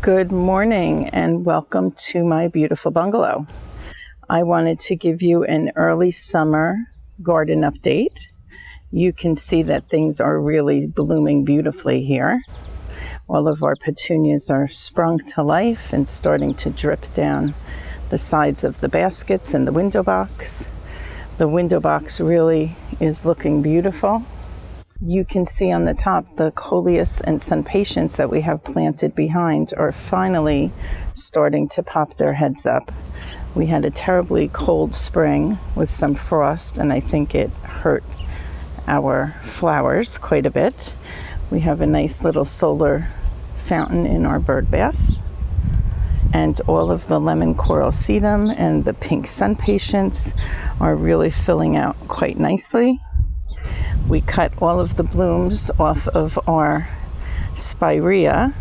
Good morning and welcome to my beautiful bungalow. I wanted to give you an early summer garden update. You can see that things are really blooming beautifully here. All of our petunias are sprung to life and starting to drip down the sides of the baskets and the window box. The window box really is looking beautiful. You can see on the top the coleus and sunpatiens that we have planted behind are finally starting to pop their heads up. We had a terribly cold spring with some frost, and I think it hurt our flowers quite a bit. We have a nice little solar fountain in our bird bath, and all of the lemon coral sedum and the pink sunpatiens are really filling out quite nicely. We cut all of the blooms off of our spirea,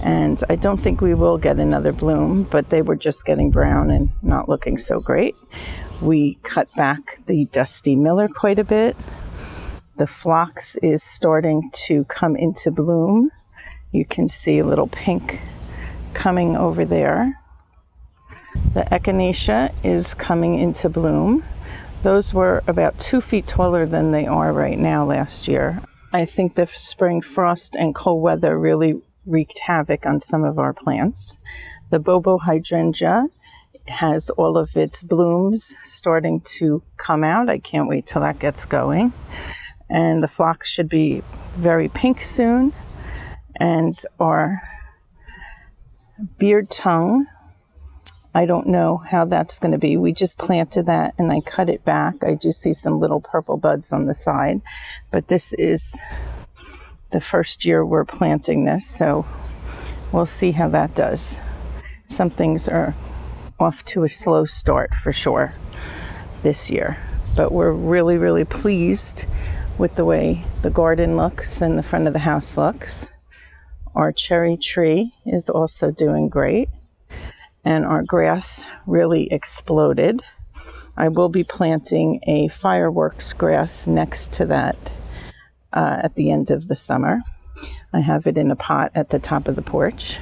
and I don't think we will get another bloom, but they were just getting brown and not looking so great. We cut back the Dusty Miller quite a bit. The phlox is starting to come into bloom. You can see a little pink coming over there. The echinacea is coming into bloom. Those were about 2 feet taller than they are right now last year. I think the spring frost and cold weather really wreaked havoc on some of our plants. The Bobo hydrangea has all of its blooms starting to come out. I can't wait till that gets going. And the phlox should be very pink soon. And our beard tongue, I don't know how that's going to be. We just planted that and I cut it back. I do see some little purple buds on the side, but this is the first year we're planting this, so we'll see how that does. Some things are off to a slow start for sure this year, but we're really, really pleased with the way the garden looks and the front of the house looks. Our cherry tree is also doing great. And our grass really exploded. I will be planting a fireworks grass next to that at the end of the summer. I have it in a pot at the top of the porch.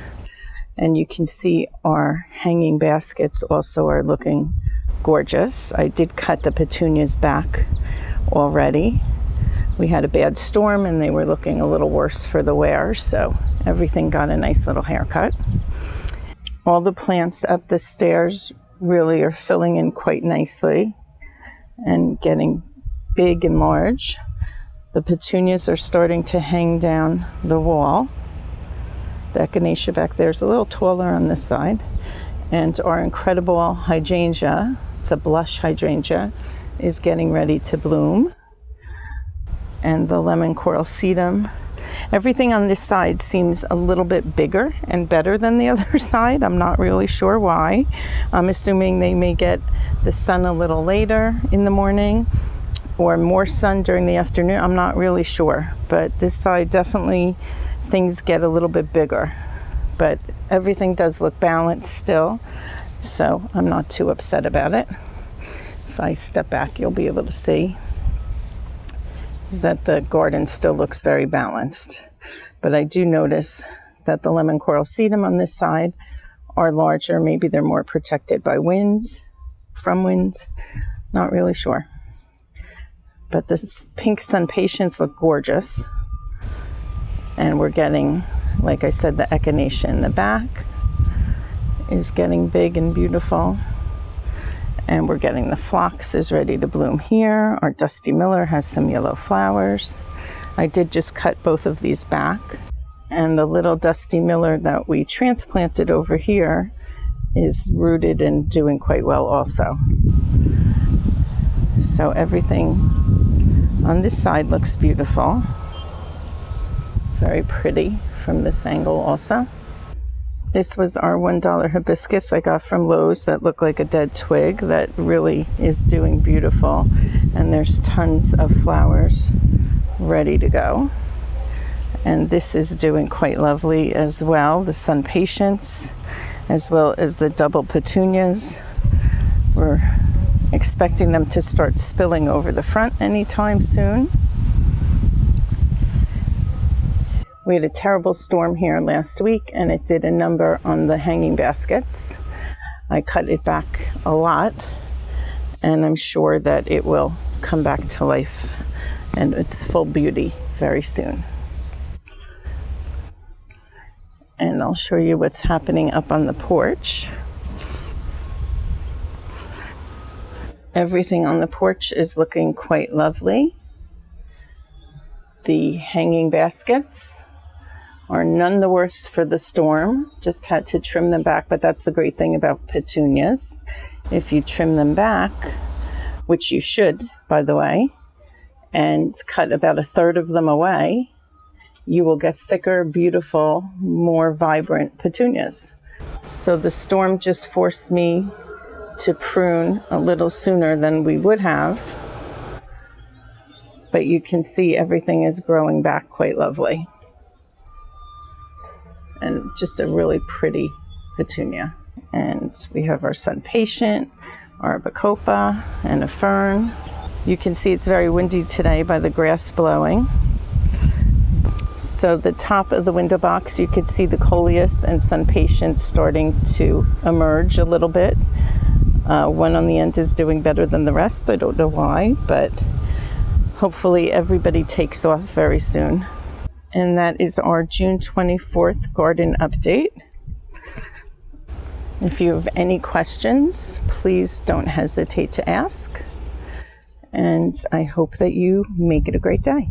And you can see our hanging baskets also are looking gorgeous. I did cut the petunias back already. We had a bad storm and they were looking a little worse for the wear, so everything got a nice little haircut. All the plants up the stairs really are filling in quite nicely and getting big and large. The petunias are starting to hang down the wall. The echinacea back there is a little taller on this side. And our incredible hydrangea, it's a blush hydrangea, is getting ready to bloom. And the lemon coral sedum. Everything on this side seems a little bit bigger and better than the other side. I'm not really sure why. I'm assuming they may get the sun a little later in the morning or more sun during the afternoon. I'm not really sure, but this side definitely things get a little bit bigger, but everything does look balanced still, so I'm not too upset about it. If I step back, you'll be able to see that the garden still looks very balanced. But I do notice that the lemon coral sedum on this side are larger. Maybe they're more protected by winds, from winds. Not really sure. But the pink sunpatiens look gorgeous. And we're getting, like I said, the echinacea in the back is getting big and beautiful. And we're getting the phlox is ready to bloom here. Our Dusty Miller has some yellow flowers. I did just cut both of these back. And the little Dusty Miller that we transplanted over here is rooted and doing quite well also. So everything on this side looks beautiful. Very pretty from this angle also. This was our $1 hibiscus I got from Lowe's that looked like a dead twig that really is doing beautiful. And there's tons of flowers ready to go. And this is doing quite lovely as well. The sunpatiens, as well as the double petunias. We're expecting them to start spilling over the front anytime soon. We had a terrible storm here last week, and it did a number on the hanging baskets. I cut it back a lot, and I'm sure that it will come back to life and its full beauty very soon. And I'll show you what's happening up on the porch. Everything on the porch is looking quite lovely. The hanging baskets are none the worse for the storm. Just had to trim them back, but that's the great thing about petunias. If you trim them back, which you should, by the way, and cut about a third of them away, you will get thicker, beautiful, more vibrant petunias. So the storm just forced me to prune a little sooner than we would have, but you can see everything is growing back quite lovely. And just a really pretty petunia. And we have our sun patient, our bacopa, and a fern. You can see it's very windy today by the grass blowing. So the top of the window box, you could see the coleus and sun patient starting to emerge a little bit. One on the end is doing better than the rest. I don't know why, but hopefully everybody takes off very soon. And that is our June 24th garden update. If you have any questions, please don't hesitate to ask. And I hope that you make it a great day.